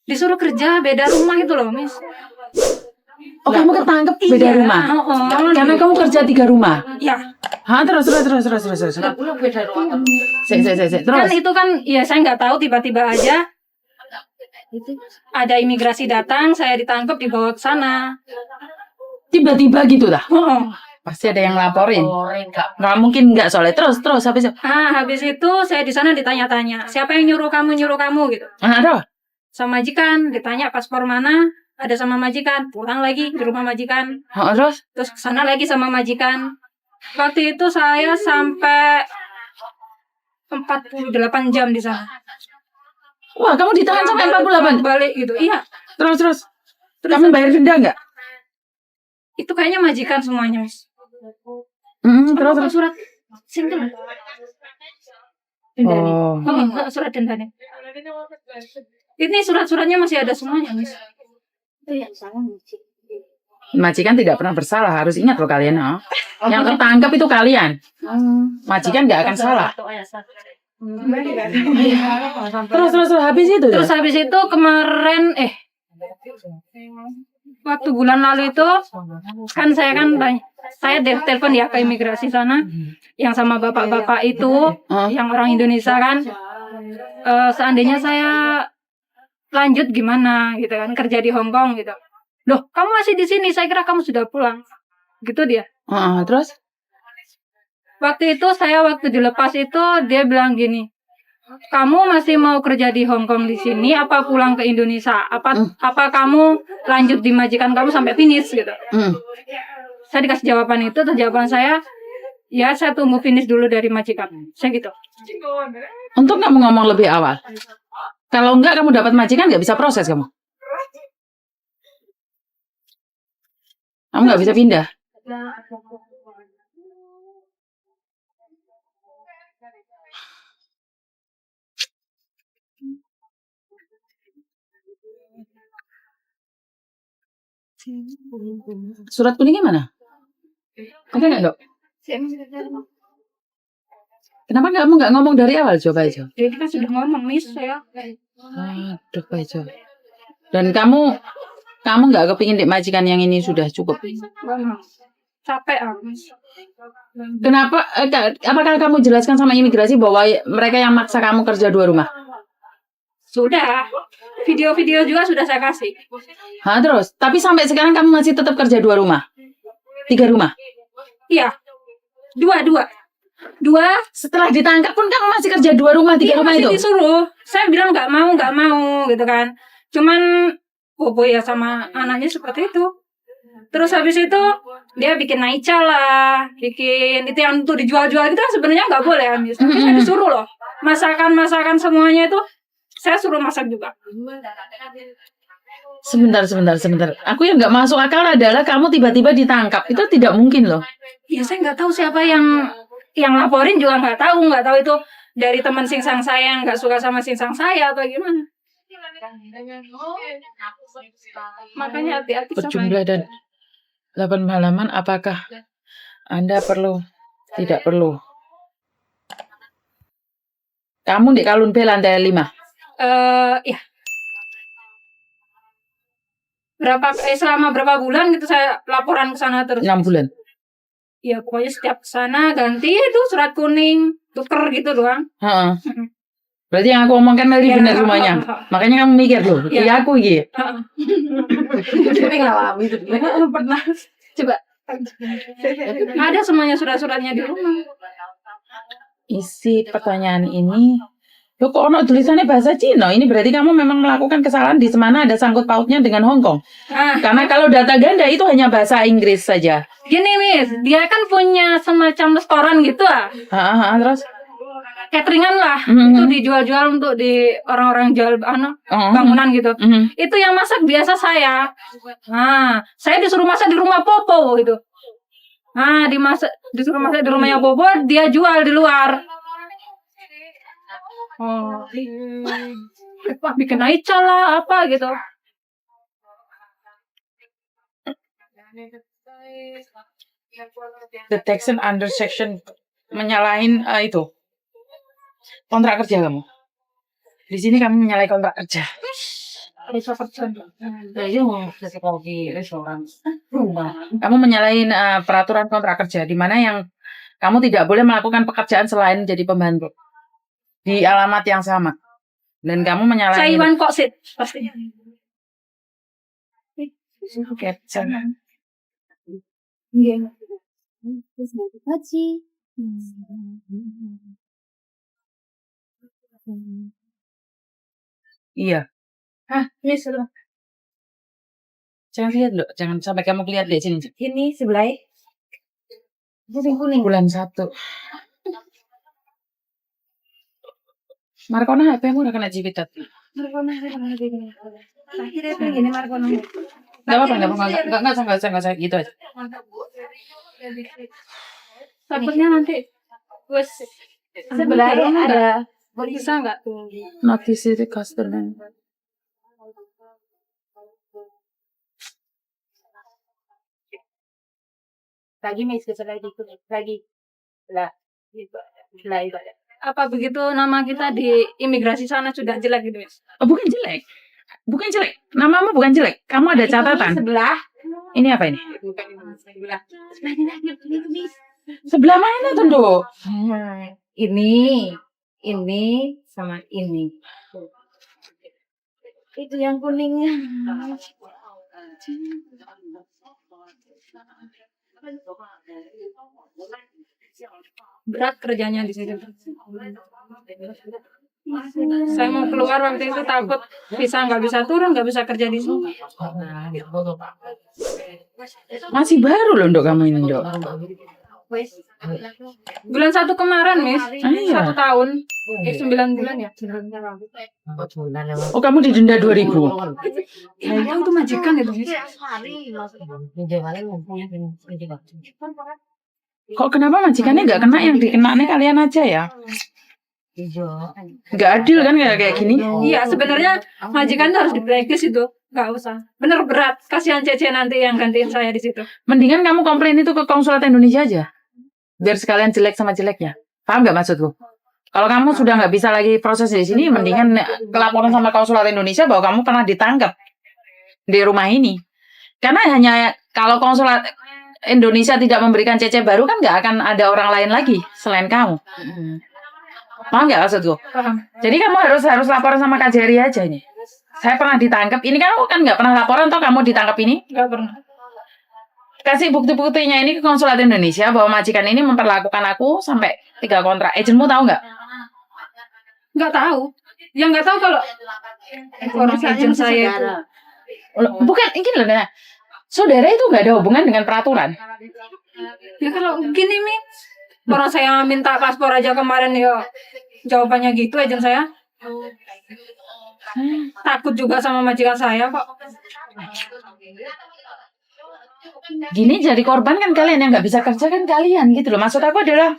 Disuruh kerja beda rumah itu loh, Miss. Oh, kamu ketangkep beda rumah? Karena kamu kerja 3 rumah? Iya. Hah, terus. Nggak pulang beda rumah. Terus? Kan itu kan, ya saya nggak tahu, tiba-tiba aja ada imigrasi datang, saya ditangkap, dibawa ke sana. Tiba-tiba gitu dah? Pasti ada yang laporin. Nggak mungkin nggak soalnya. Terus habis itu. Habis itu saya di sana ditanya-tanya, siapa yang nyuruh kamu gitu. Ada. Sama majikan, ditanya paspor mana, ada sama majikan, pulang lagi di rumah majikan. Terus kesana lagi sama majikan. Waktu itu saya sampai 48 jam di sana. Wah, kamu ditahan sampai 48? Balik gitu, iya. Terus kamu bayar denda nggak? Itu kayaknya majikan semuanya, Mas. Terus. Surat single. Surat dendanya. Ini surat-suratnya masih ada semuanya, Mas. Majikan tidak pernah bersalah, harus ingat loh kalian. Yang ketangkep itu kalian. Majikan nggak akan salah. Terus habis itu. Terus habis itu kemarin waktu bulan lalu itu kan saya telepon ya ke imigrasi sana, yang sama bapak-bapak itu, yang orang Indonesia kan, seandainya saya lanjut gimana gitu kan, kerja di Hong Kong gitu. Loh, kamu masih di sini, saya kira kamu sudah pulang. Gitu dia. Terus? Waktu itu waktu dilepas itu dia bilang gini, kamu masih mau kerja di Hong Kong di sini, apa pulang ke Indonesia? Apa kamu lanjut di majikan kamu sampai finish gitu? Saya dikasih jawaban itu, terus jawaban saya, ya saya tunggu finish dulu dari majikan. Saya gitu. Untuk kamu ngomong lebih awal. Kalau enggak kamu dapat majikan nggak bisa proses kamu. Kamu nggak bisa pindah. Surat kuningnya mana? Ada nggak, Dok? Kenapa kamu nggak ngomong dari awal, coba aja? Jadi kan sudah ngomong, Miss, saya. Aduh, aja. Dan kamu nggak kepingin di majikan yang ini sudah cukup? Capek aku. Kenapa? Apakah kamu jelaskan sama imigrasi bahwa mereka yang maksa kamu kerja 2 rumah? Sudah. Video-video juga sudah saya kasih. Terus? Tapi sampai sekarang kamu masih tetap kerja 2 rumah? 3 rumah? Iya. 2. Setelah ditangkap pun kamu masih kerja 2 rumah, 3 rumah itu? Masih disuruh. Saya bilang nggak mau gitu kan. Cuman bobo ya sama anaknya seperti itu. Terus habis itu dia bikin naica lah, bikin itu yang untuk dijual-jual itu kan sebenarnya nggak boleh, Miss. Tapi saya disuruh loh. Masakan semuanya itu saya suruh masak juga. Sebentar. Aku yang nggak masuk akal adalah kamu tiba-tiba ditangkap. Itu tidak mungkin loh. Ya saya nggak tahu siapa yang laporin juga nggak tahu itu dari teman singsang saya yang nggak suka sama singsang saya atau gimana. Makanya hati-hati sama berjumlah dan 8 halaman. Apakah Anda tidak perlu? Kamu di Kalun B lantai 5. Ya. Selama berapa bulan gitu saya laporan ke sana terus. 6 bulan. Ya pokoknya setiap kesana ganti itu surat kuning, tuker gitu doang. Berarti yang aku omongkan tadi benar semuanya. Makanya kamu mikir loh, iya aku gitu. Tapi ngalami itu. Pernah. Coba. Ada semuanya surat-suratnya di rumah. Isi pertanyaan ini, loh kok ono tulisannya bahasa Cina? Ini berarti kamu memang melakukan kesalahan di mana ada sangkut pautnya dengan Hong Kong. Karena kalau data ganda itu hanya bahasa Inggris saja. Gini, Miss, dia kan punya semacam restoran gitu Terus? Cateringan lah, itu dijual-jual untuk di orang-orang jual bangunan gitu. Itu yang masak biasa saya. Saya disuruh masak di rumah Popo gitu. Disuruh masak di rumahnya Popo, dia jual di luar. Bikin aica lah apa gitu. Detection under section menyalahin itu kontrak kerja kamu. Di sini kami menyalahi kontrak kerja. bisa kerja. Kamu menyalahin peraturan kontrak kerja di mana yang kamu tidak boleh melakukan pekerjaan selain jadi pembantu di alamat yang sama. Dan kamu menyalahin Saiwan kok sit pastinya. caption. Iya. Iya. Miss loh. Jangan lihat loh, jangan sampai kamu lihat di sini. Ini sebelah. Kuning. Bulan 1. Markona HP-mu udah kena jipitat. Markona. Akhirnya begini Markona. Enggak apa-apa, enggak usah gitu aja. Takutnya nanti wes sebelah ada bisa nggak tuh? Notice itu customer. Lagi miss lagi lah ibadah. Apa begitu nama kita di imigrasi sana sudah jelek gitu Miss? Oh, bukan jelek. Namamu bukan jelek. Kamu ada catatan. Sebelah. Ini apa ini? Sebelah. Sebelah mana tuh, Dok? Ini sama ini. Itu yang kuningnya. Berat kerjanya di situ. Saya mau keluar waktu itu takut nggak bisa turun, nggak bisa kerja di sini. Masih baru loh, Dok, kamu ini, Dok. Bulan 1 kemarin, Miss. Iya. 1 tahun. 9 bulan ya. Oh, kamu didenda 2.000. Kayaknya itu majikan itu, Miss. Kok kenapa majikannya nggak kena, yang dikenaannya kalian aja ya? Nggak adil kan kayak gini? Iya, sebenarnya majikan tuh harus di-blacklist itu. Nggak usah. Bener berat. Kasihan Cece nanti yang gantiin saya di situ. Mendingan kamu komplain itu ke konsulat Indonesia aja. Biar sekalian jelek sama jeleknya. Paham nggak maksudku? Kalau kamu sudah nggak bisa lagi proses di sini, mendingan kelaporan sama konsulat Indonesia bahwa kamu pernah ditangkap di rumah ini. Karena hanya kalau konsulat Indonesia tidak memberikan CC baru kan nggak akan ada orang lain lagi selain kamu. Paham nggak maksudku? Paham. Jadi kamu harus laporan sama KJRI aja ini. Saya pernah ditangkap. Ini kan nggak pernah laporan toh kamu ditangkap ini? Nggak pernah. Kasih bukti-buktinya ini ke konsulat Indonesia bahwa majikan ini memperlakukan aku sampai 3 kontrak. Agentmu tahu nggak? Nggak tahu. Yang nggak tahu kalau orang agent saya itu. Bukan, ini loh. Nah, saudara itu nggak ada hubungan dengan peraturan. Ya kalau gini, Mi. Orang saya minta paspor aja kemarin ya. Jawabannya gitu agent saya. Takut juga sama majikan saya kok. Gini jadi korban kan kalian, yang nggak bisa kerja kan kalian gitu loh. Maksud aku adalah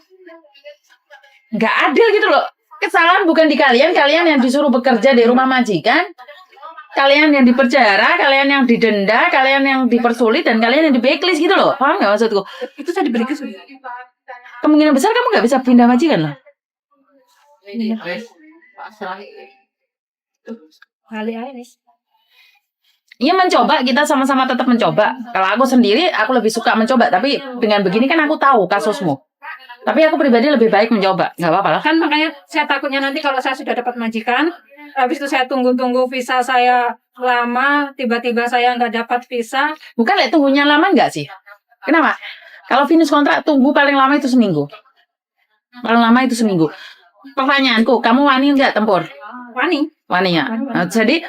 nggak adil gitu loh. Kesalahan bukan di kalian yang disuruh bekerja di rumah majikan. Kalian yang dipenjara, kalian yang didenda, kalian yang dipersulit, dan kalian yang di blacklist gitu loh. Paham nggak maksudku? Itu saya diberi kesulitan. Kemungkinan besar kamu nggak bisa pindah majikan loh. Kali aja nih. Iya, mencoba, kita sama-sama tetap mencoba. Kalau aku sendiri, aku lebih suka mencoba. Tapi dengan begini kan aku tahu kasusmu. Tapi aku pribadi lebih baik mencoba. Nggak apa-apa lah. Kan makanya saya takutnya nanti kalau saya sudah dapat majikan, habis itu saya tunggu-tunggu visa saya lama, tiba-tiba saya nggak dapat visa. Bukan lihat tunggunya lama nggak sih? Kenapa? Kalau finish kontrak, tunggu paling lama itu seminggu. Paling lama itu seminggu. Pertanyaanku, kamu wani nggak tempur? Wani. Wani ya. Nah, jadi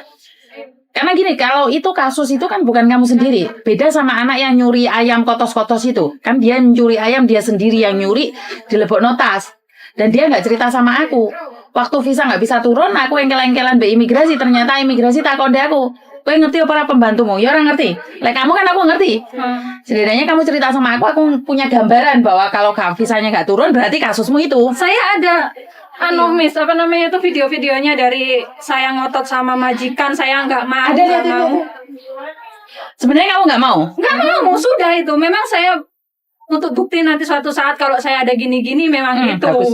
karena gini, kalau itu kasus itu kan bukan kamu sendiri. Beda sama anak yang nyuri ayam kotos-kotos itu. Kan dia mencuri ayam, dia sendiri yang nyuri, dilebokno tas. Dan dia nggak cerita sama aku. Waktu visa nggak bisa turun, aku engkel-engkelan be imigrasi. Ternyata imigrasi tak konde aku. Kowe ngerti apa pembantumu? Ya orang ngerti. Kamu kan aku ngerti. Setidaknya kamu cerita sama aku punya gambaran bahwa kalau visanya nggak turun, berarti kasusmu itu. Saya ada Miss, apa namanya itu video-videonya dari saya ngotot sama majikan, saya nggak mau. Sebenarnya kamu nggak mau? Nggak mau, sudah itu. Memang saya untuk bukti nanti suatu saat kalau saya ada gini-gini memang gitu. Bagus.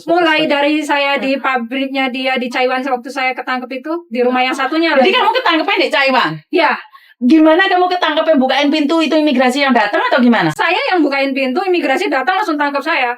Mulai dari saya di pabriknya dia di Taiwan waktu saya ketangkep itu di rumah yang satunya. Jadi kamu ketangkepnya di Taiwan? Ya, Gimana kamu ketangkepnya, bukain pintu itu imigrasi yang datang atau gimana? saya yang bukain pintu, imigrasi datang langsung tangkap saya.